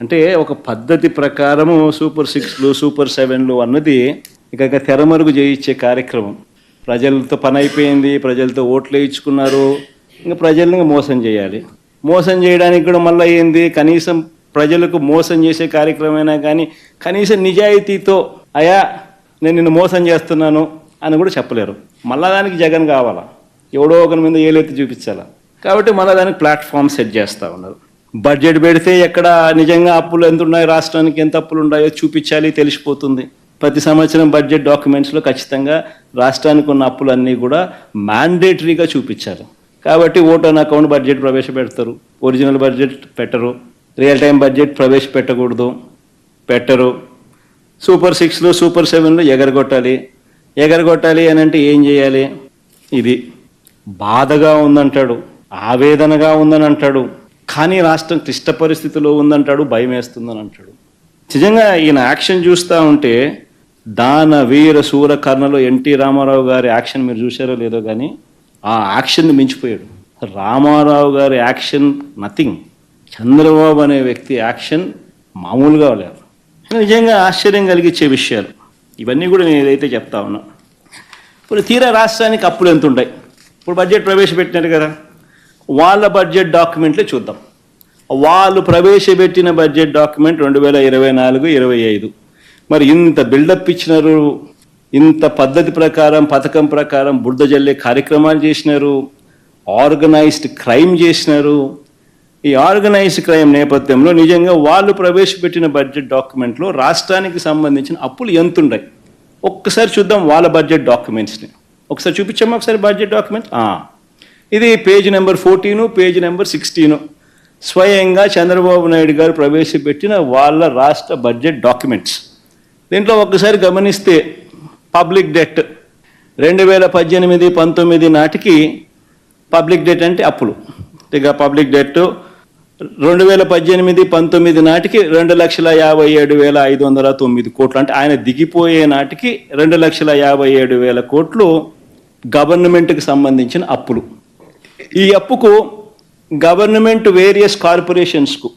అంటే ఒక పద్ధతి ప్రకారము సూపర్ 6లు సూపర్ 7లు అన్నది ఇక తెరమరుగు చేయించే కార్యక్రమం. ప్రజలతో పని అయిపోయింది, ప్రజలతో ఓట్లు వేయించుకున్నారు, ఇంకా ప్రజల్ని మోసం చేయాలి. మోసం చేయడానికి కూడా మళ్ళీ ఏంది, కనీసం ప్రజలకు మోసం చేసే కార్యక్రమమైనా కానీ కనీసం నిజాయితీతో అయా నేను నిన్ను మోసం చేస్తున్నాను అని కూడా చెప్పలేరు. మళ్ళా దానికి జగన్ కావాలా, ఎవడో ఒకరి మీద ఏలెత్తి చూపించాలా. కాబట్టి మళ్ళీ దానికి ప్లాట్ఫామ్ సెట్ చేస్తూ ఉన్నారు. బడ్జెట్ పెడితే ఎక్కడ నిజంగా అప్పులు ఎంత ఉన్నాయి, రాష్ట్రానికి ఎంత అప్పులు ఉన్నాయో చూపించాలి, తెలిసిపోతుంది. ప్రతి సంవత్సరం బడ్జెట్ డాక్యుమెంట్స్లో ఖచ్చితంగా రాష్ట్రానికి ఉన్న అప్పులన్నీ కూడా మ్యాండేటరీగా చూపించాలి. కాబట్టి ఓట్ ఆన్ అకౌంట్ బడ్జెట్ ప్రవేశపెడతారు, ఒరిజినల్ బడ్జెట్ పెట్టరు, రియల్ టైం బడ్జెట్ ప్రవేశపెట్టకూడదు, పెట్టరు. సూపర్ 6లు సూపర్ 7లు ఎగరగొట్టాలి అని అంటే ఏం చేయాలి? ఇది బాధగా ఉందంటాడు, ఆవేదనగా ఉందని అంటాడు, కానీ రాష్ట్రం క్లిష్ట పరిస్థితిలో ఉందంటాడు, భయం వేస్తుందని అంటాడు. నిజంగా ఈయన యాక్షన్ చూస్తూ ఉంటే దాన వీర శూర కర్ణలో ఎన్టీ రామారావు గారి యాక్షన్ మీరు చూసారో లేదో కానీ ఆ యాక్షన్ని మించిపోయాడు. రామారావు గారి యాక్షన్ నథింగ్, చంద్రబాబు అనే వ్యక్తి యాక్షన్ మామూలుగా లేదు. నిజంగా ఆశ్చర్యం కలిగించే విషయాలు ఇవన్నీ కూడా నేను ఏదైతే చెప్తా ఉన్నా. ఇప్పుడు తీరా రాష్ట్రానికి అప్పులు ఎంత ఉంటాయి? ఇప్పుడు బడ్జెట్ ప్రవేశపెట్టినారు కదా, వాళ్ళ బడ్జెట్ డాక్యుమెంట్లే చూద్దాం. వాళ్ళు ప్రవేశపెట్టిన బడ్జెట్ డాక్యుమెంట్ 2024-25. మరి ఇంత బిల్డప్ ఇచ్చినారు, ఇంత పద్ధతి ప్రకారం పథకం ప్రకారం బురద జల్లే కార్యక్రమాలు చేసినారు, ఆర్గనైజ్డ్ క్రైమ్ చేసినారు. ఈ ఆర్గనైజ్డ్ క్రైమ్ నేపథ్యంలో నిజంగా వాళ్ళు ప్రవేశపెట్టిన బడ్జెట్ డాక్యుమెంట్లో రాష్ట్రానికి సంబంధించిన అప్పులు ఎంత ఉన్నాయి ఒక్కసారి చూద్దాం. వాళ్ళ బడ్జెట్ డాక్యుమెంట్స్ని ఒకసారి చూపించామా? ఒకసారి బడ్జెట్ డాక్యుమెంట్ ఇది పేజ్ నెంబర్ 14, పేజ్ నెంబర్ 16 స్వయంగా చంద్రబాబు నాయుడు గారు ప్రవేశపెట్టిన వాళ్ళ రాష్ట్ర బడ్జెట్ డాక్యుమెంట్స్. దీంట్లో ఒక్కసారి గమనిస్తే పబ్లిక్ డెట్ 2018-19 నాటికి పబ్లిక్ డెట్ అంటే అప్పులు, ఇక పబ్లిక్ డెట్ 2018-19 నాటికి 2,57,509 కోట్లు, అంటే ఆయన దిగిపోయే నాటికి 2,57,000 కోట్లు గవర్నమెంట్కి సంబంధించిన అప్పులు. ఈ అప్పుకు గవర్నమెంట్ వేరియస్ కార్పొరేషన్స్కు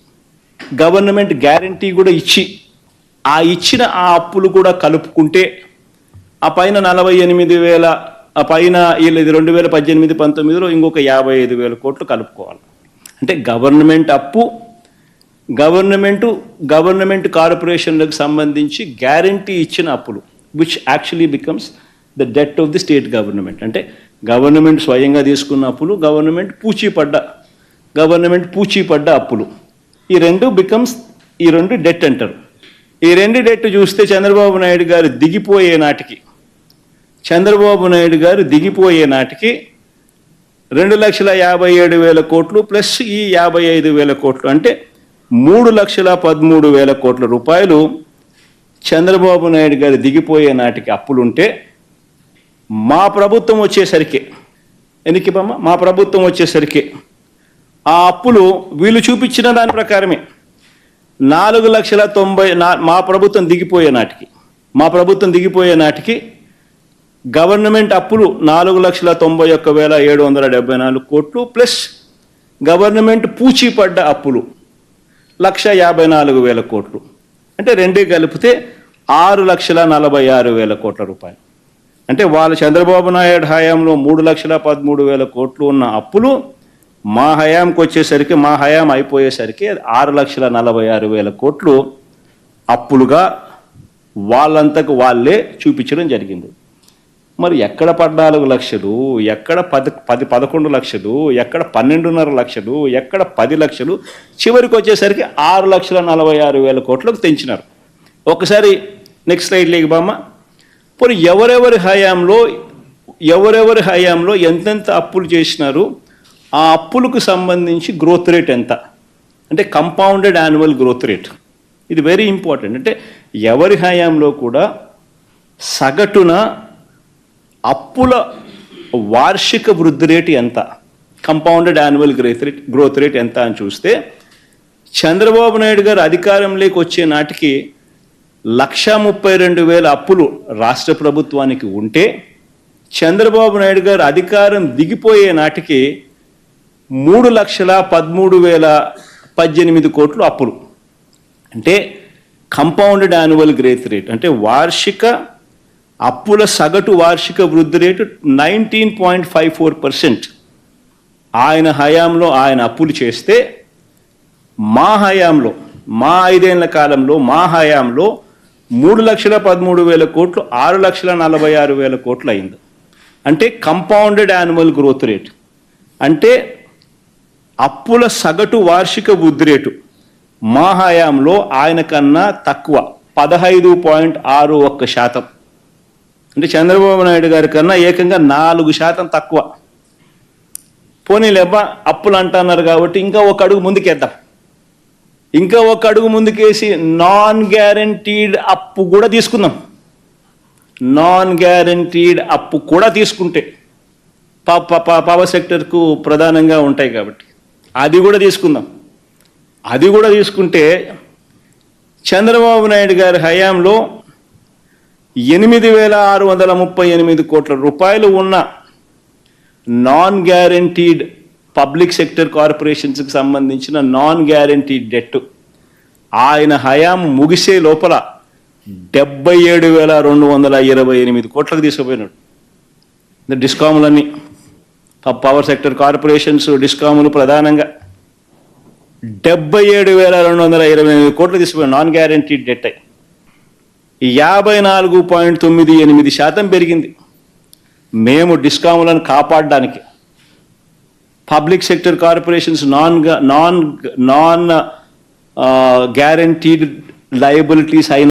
గవర్నమెంట్ గ్యారంటీ కూడా ఇచ్చి ఇచ్చిన ఆ అప్పులు కూడా కలుపుకుంటే ఆ పైన 48,000, ఆ పైన ఇది 2018-19లో ఇంకొక 55,000 కోట్లు కలుపుకోవాలి. అంటే గవర్నమెంట్ అప్పు, గవర్నమెంట్ కార్పొరేషన్లకు సంబంధించి గ్యారంటీ ఇచ్చిన అప్పులు, which actually becomes the det of the state government. అంటే గవర్నమెంట్ స్వయంగా తీసుకున్న అప్పులు, గవర్నమెంట్ పూచీపడ్డ అప్పులు, ఈ రెండు డెట్ అంటారు. ఈ రెండు డెట్ చూస్తే చంద్రబాబు నాయుడు గారు దిగిపోయే నాటికి 2,57,000 కోట్లు ప్లస్ ఈ 55,000 కోట్లు, అంటే 3,13,000 కోట్ల రూపాయలు చంద్రబాబు నాయుడు గారు దిగిపోయే నాటికి అప్పులుంటే, మా ప్రభుత్వం వచ్చేసరికి మా ప్రభుత్వం వచ్చేసరికి ఆ అప్పులు వీళ్ళు చూపించిన దాని ప్రకారమే 4,90,000. మా ప్రభుత్వం దిగిపోయే నాటికి గవర్నమెంట్ అప్పులు 4,91,774 కోట్లు ప్లస్ గవర్నమెంట్ పూచీపడ్డ అప్పులు 1,54,000 కోట్లు, అంటే రెండే కలిపితే 6,46,000 కోట్ల రూపాయలు. అంటే వాళ్ళ చంద్రబాబు నాయుడు హయాంలో 3,13,000 కోట్లు ఉన్న అప్పులు మా హయాంకి వచ్చేసరికి, మా హయాం అయిపోయేసరికి 6,46,000 కోట్లు అప్పులుగా వాళ్ళంతకు వాళ్ళే చూపించడం జరిగింది. మరి ఎక్కడ 14 లక్షలు, ఎక్కడ 11 లక్షలు, ఎక్కడ 12.5 లక్షలు, ఎక్కడ 10 లక్షలు, చివరికి వచ్చేసరికి 6,46,000 కోట్లకు తెంచినారు. ఒకసారి నెక్స్ట్ స్లైడ్లోకి బామ్మ. పోనీ ఎవరెవరి హయాంలో ఎంతెంత అప్పులు చేసినారు, ఆ అప్పులకు సంబంధించి గ్రోత్ రేట్ ఎంత, అంటే కంపౌండెడ్ యాన్యువల్ గ్రోత్ రేట్. ఇది వెరీ ఇంపార్టెంట్. అంటే ఎవరి హయాంలో కూడా సగటున అప్పుల వార్షిక వృద్ధి రేటు ఎంత, కంపౌండెడ్ యాన్యువల్ గ్రోత్ రేట్ ఎంత అని చూస్తే, చంద్రబాబు నాయుడు గారు అధికారంలోకి వచ్చే నాటికి 1,32,000 అప్పులు రాష్ట్ర ప్రభుత్వానికి ఉంటే, చంద్రబాబు నాయుడు గారు అధికారం దిగిపోయే నాటికి 3,13,018 కోట్లు అప్పులు. అంటే కంపౌండెడ్ యాన్యువల్ గ్రోత్ రేట్ అంటే వార్షిక అప్పుల సగటు వార్షిక వృద్ధి రేటు 19.54%. ఆయన హయాంలో ఆయన అప్పులు చేస్తే మా హయాంలో మా 5 ఏళ్ల కాలంలో మా హయాంలో 3,13,000 కోట్లు 6,46,000 కోట్లు అయింది. అంటే కంపౌండెడ్ యాన్యువల్ గ్రోత్ రేట్ అంటే అప్పుల సగటు వార్షిక వృద్ధి రేటు మా హయాంలో ఆయన కన్నా తక్కువ 15.61%. అంటే చంద్రబాబు నాయుడు గారి కన్నా ఏకంగా 4% తక్కువ. పోనీ లేబ్బా అప్పులు అంటున్నారు కాబట్టి ఇంకా ఒక అడుగు ముందుకేద్దాం. ఇంకా ఒక అడుగు ముందుకేసి నాన్ గ్యారంటీడ్ అప్పు కూడా తీసుకుందాం. నాన్ గ్యారంటీడ్ అప్పు కూడా తీసుకుంటే పవర్ సెక్టర్కు ప్రధానంగా ఉంటాయి కాబట్టి అది కూడా తీసుకుందాం. అది కూడా తీసుకుంటే చంద్రబాబు నాయుడు గారి హయాంలో 8,638 కోట్ల రూపాయలు ఉన్న నాన్ గ్యారంటీడ్ పబ్లిక్ సెక్టర్ కార్పొరేషన్స్కి సంబంధించిన నాన్ గ్యారంటీడ్ డెట్ ఆయన హయాం ముగిసే లోపల 77,228 కోట్లకు తీసుకుపోయినాడు. డిస్కాములన్నీ పవర్ సెక్టర్ కార్పొరేషన్స్ డిస్కాములు ప్రధానంగా 77,228 కోట్లు తీసుకుపోయినాడు నాన్ గ్యారంటీడ్ డెట్. 54.98% పెరిగింది. మేము డిస్కాములను కాపాడడానికి public sector corporations non guaranteed liabilities అయిన